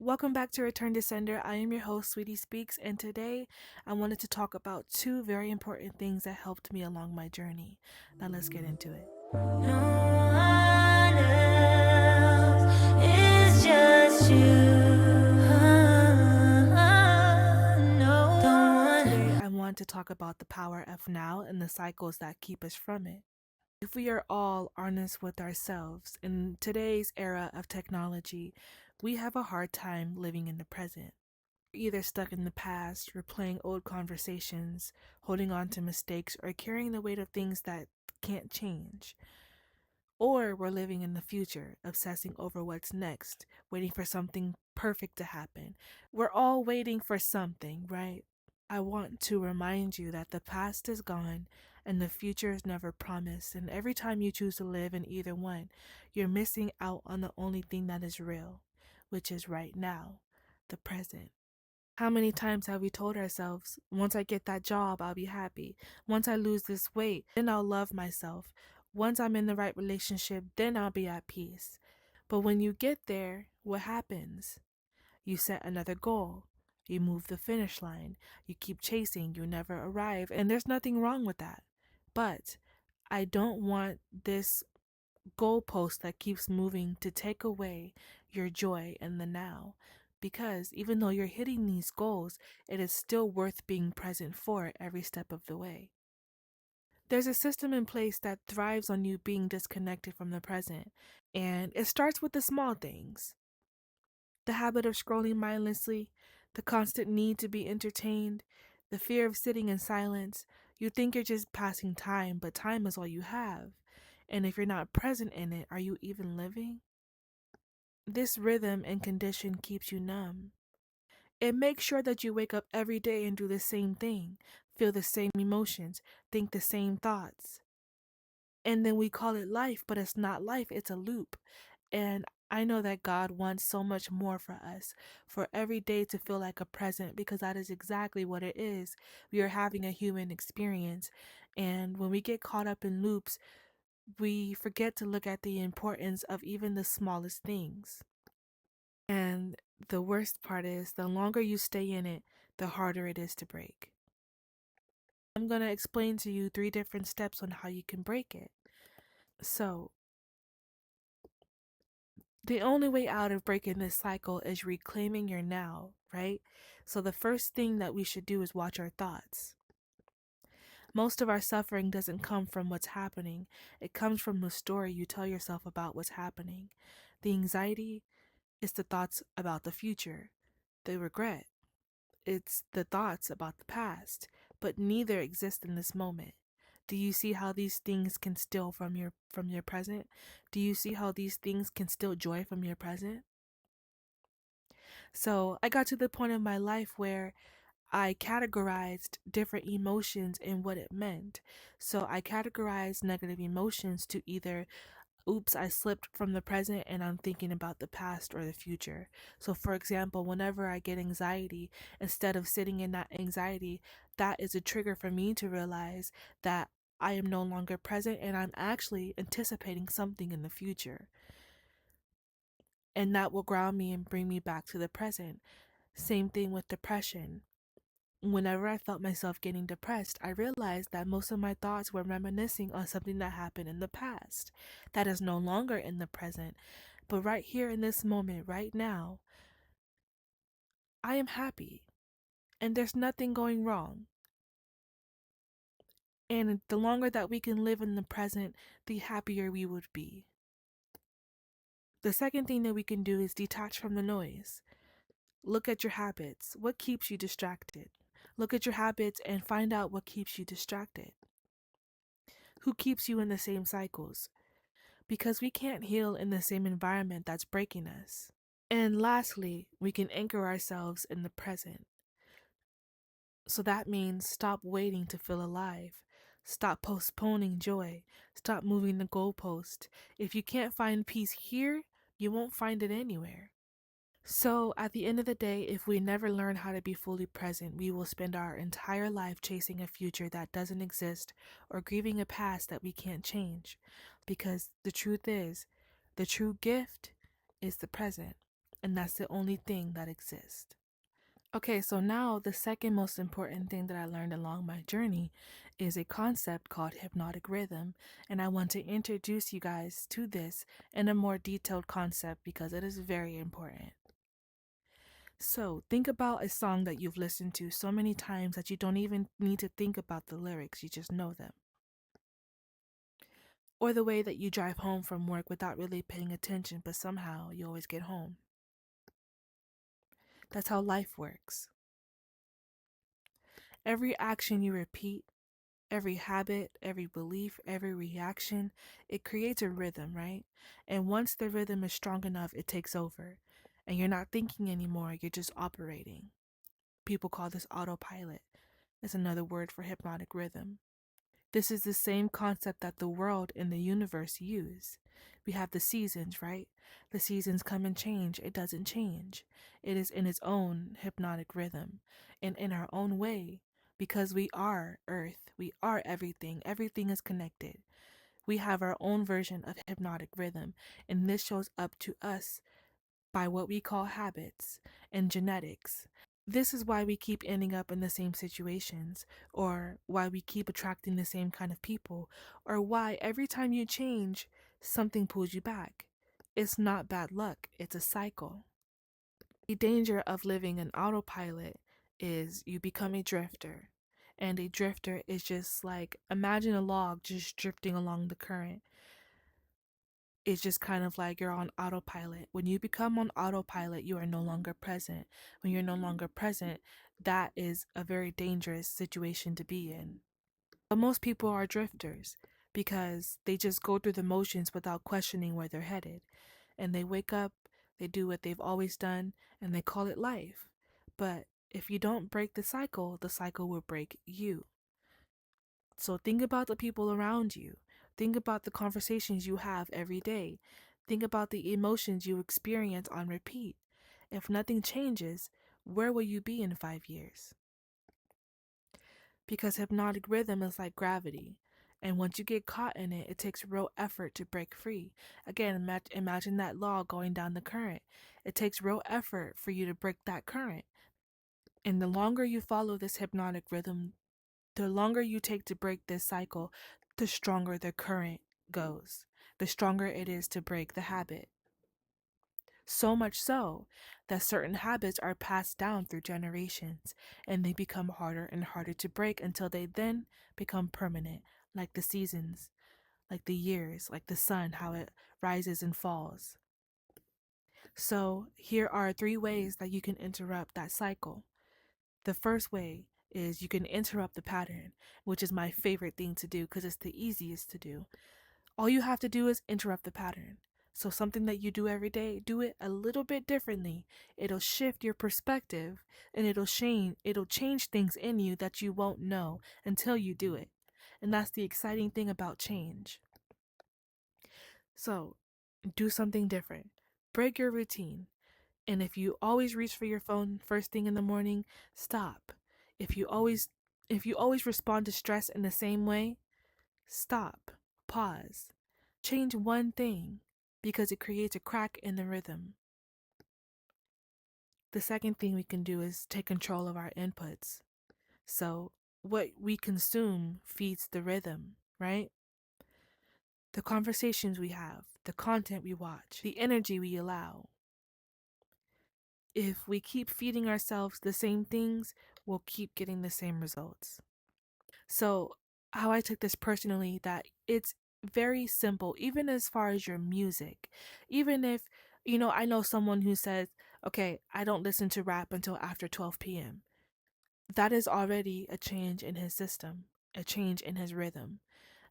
Welcome back to Return to Sender. I am your host, Sweetie Speaks, and today I wanted to talk about two very important things that helped me along my journey. Now let's get into it. No one else, it's just you. No. Today I want to talk about the power of now and the cycles that keep us from it. If we are all honest with ourselves, in today's era of technology, we have a hard time living in the present. We're either stuck in the past, replaying old conversations, holding on to mistakes, or carrying the weight of things that can't change. Or we're living in the future, obsessing over what's next, waiting for something perfect to happen. We're all waiting for something, right? I want to remind you that the past is gone and the future is never promised. And every time you choose to live in either one, you're missing out on the only thing that is real, which is right now, the present. How many times have we told ourselves, once I get that job, I'll be happy. Once I lose this weight, then I'll love myself. Once I'm in the right relationship, then I'll be at peace. But when you get there, what happens? You set another goal. You move the finish line. You keep chasing. You never arrive. And there's nothing wrong with that. But I don't want this goalpost that keeps moving to take away your joy in the now. Because even though you're hitting these goals, it is still worth being present for every step of the way. There's a system in place that thrives on you being disconnected from the present, and it starts with the small things. The habit of scrolling mindlessly, the constant need to be entertained, the fear of sitting in silence. You think you're just passing time, but time is all you have. And if you're not present in it, are you even living? This rhythm and condition keeps you numb. It makes sure that you wake up every day and do the same thing, feel the same emotions, think the same thoughts. And then we call it life, but it's not life, it's a loop. And I know that God wants so much more for us, for every day to feel like a present, because that is exactly what it is. We are having a human experience. And when we get caught up in loops, we forget to look at the importance of even the smallest things. And the worst part is, the longer you stay in it, the harder it is to break. I'm going to explain to you 3 different steps on how you can break it. So, the only way out of breaking this cycle is reclaiming your now, right? So, the first thing that we should do is watch our thoughts. Most of our suffering doesn't come from what's happening, it comes from the story you tell yourself about what's happening. The anxiety is the thoughts about the future, the regret, it's the thoughts about the past, but neither exist in this moment. Do you see how these things can steal from your present? Do you see how these things can steal joy from your present? So, I got to the point in my life where I categorized different emotions and what it meant. So, I categorized negative emotions to either oops, I slipped from the present and I'm thinking about the past or the future. So, for example, whenever I get anxiety, instead of sitting in that anxiety, that is a trigger for me to realize that I am no longer present and I'm actually anticipating something in the future. And that will ground me and bring me back to the present. Same thing with depression. Whenever I felt myself getting depressed, I realized that most of my thoughts were reminiscing on something that happened in the past that is no longer in the present. But right here in this moment, right now, I am happy and there's nothing going wrong. And the longer that we can live in the present, the happier we would be. The second thing that we can do is detach from the noise. Look at your habits. What keeps you distracted? Look at your habits and find out what keeps you distracted. Who keeps you in the same cycles? Because we can't heal in the same environment that's breaking us. And lastly, we can anchor ourselves in the present. So that means stop waiting to feel alive. Stop postponing joy. Stop moving the goalpost. If you can't find peace here, you won't find it anywhere. So, at the end of the day, if we never learn how to be fully present, we will spend our entire life chasing a future that doesn't exist or grieving a past that we can't change. Because the truth is, the true gift is the present. and that's the only thing that exists. Okay, so now the second most important thing that I learned along my journey is a concept called hypnotic rhythm, and I want to introduce you guys to this in a more detailed concept because it is very important. So, think about a song that you've listened to so many times that you don't even need to think about the lyrics, you just know them. Or the way that you drive home from work without really paying attention, but somehow you always get home. That's how life works. Every action you repeat, every habit, every belief, every reaction, it creates a rhythm, right? And once the rhythm is strong enough, it takes over. And you're not thinking anymore, you're just operating. People call this autopilot. It's another word for hypnotic rhythm. This is the same concept that the world and the universe use. We have the seasons, right? The seasons come and change. It doesn't change. It is in its own hypnotic rhythm and in our own way because we are Earth. We are everything. Everything is connected. We have our own version of hypnotic rhythm, and this shows up to us by what we call habits and genetics. This is why we keep ending up in the same situations, or why we keep attracting the same kind of people, or why every time you change, something pulls you back. It's not bad luck, it's a cycle. The danger of living an autopilot is you become a drifter. And a drifter is just like imagine a log just drifting along the current. It's just kind of like you're on autopilot. When you become on autopilot, you are no longer present. When you're no longer present, that is a very dangerous situation to be in. But most people are drifters because they just go through the motions without questioning where they're headed. And they wake up, they do what they've always done, and they call it life. But if you don't break the cycle will break you. So think about the people around you. Think about the conversations you have every day. Think about the emotions you experience on repeat. If nothing changes, where will you be in 5 years? Because hypnotic rhythm is like gravity. And once you get caught in it, it takes real effort to break free. Again, imagine that log going down the current. It takes real effort for you to break that current. And the longer you follow this hypnotic rhythm, the longer you take to break this cycle, the stronger the current goes, the stronger it is to break the habit. So much so that certain habits are passed down through generations and they become harder and harder to break until they then become permanent, like the seasons, like the years, like the sun, how it rises and falls. So, here are 3 ways that you can interrupt that cycle. The first way is you can interrupt the pattern, which is my favorite thing to do because it's the easiest to do. All you have to do is interrupt the pattern. So something that you do every day, do it a little bit differently. It'll shift your perspective and it'll change things in you that you won't know until you do it. And that's the exciting thing about change. So, do something different. Break your routine. And if you always reach for your phone first thing in the morning, stop. If you always if you always respond to stress in the same way, stop. Pause. Change one thing because it creates a crack in the rhythm. The second thing we can do is take control of our inputs. So, what we consume feeds the rhythm, right? The conversations we have, the content we watch, the energy we allow. If we keep feeding ourselves the same things, we'll keep getting the same results. So, how I took this personally, that it's very simple, even as far as your music. Even if, I know someone who says, okay, I don't listen to rap until after 12 p.m. That is already a change in his system, a change in his rhythm.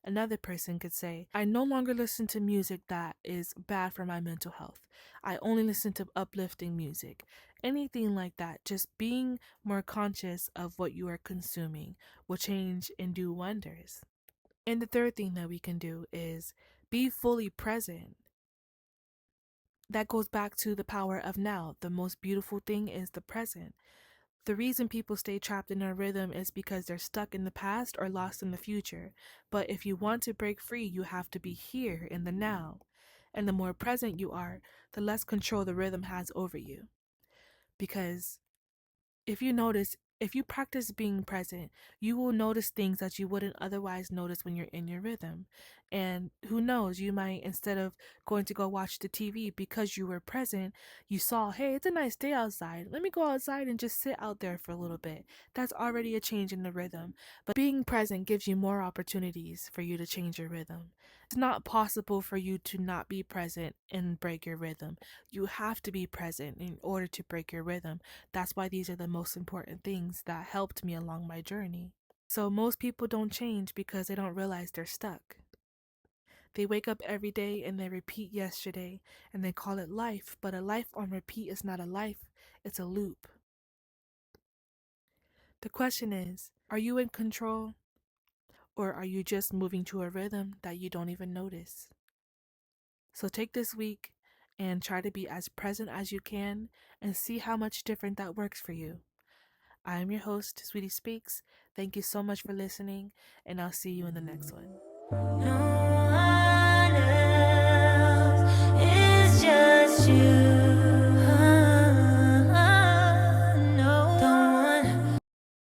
Another person could say, I no longer listen to music that is bad for my mental health. I only listen to uplifting music. Anything like that, just being more conscious of what you are consuming will change and do wonders. And the third thing that we can do is be fully present. That goes back to the power of now. The most beautiful thing is the present. The reason people stay trapped in a rhythm is because they're stuck in the past or lost in the future. But if you want to break free, you have to be here in the now. And the more present you are, the less control the rhythm has over you. Because if you practice being present, you will notice things that you wouldn't otherwise notice when you're in your rhythm. And who knows, you might, instead of going to go watch the TV because you were present, you saw, hey, it's a nice day outside. Let me go outside and just sit out there for a little bit. That's already a change in the rhythm. But being present gives you more opportunities for you to change your rhythm. It's not possible for you to not be present and break your rhythm. You have to be present in order to break your rhythm. That's why these are the most important things that helped me along my journey. So, most people don't change because they don't realize they're stuck. They wake up every day and they repeat yesterday and they call it life, but a life on repeat is not a life, it's a loop. The question is, are you in control, or are you just moving to a rhythm that you don't even notice? So, take this week and try to be as present as you can and see how much different that works for you. I am your host, Sweetie Speaks. Thank you so much for listening, and I'll see you in the next one. No.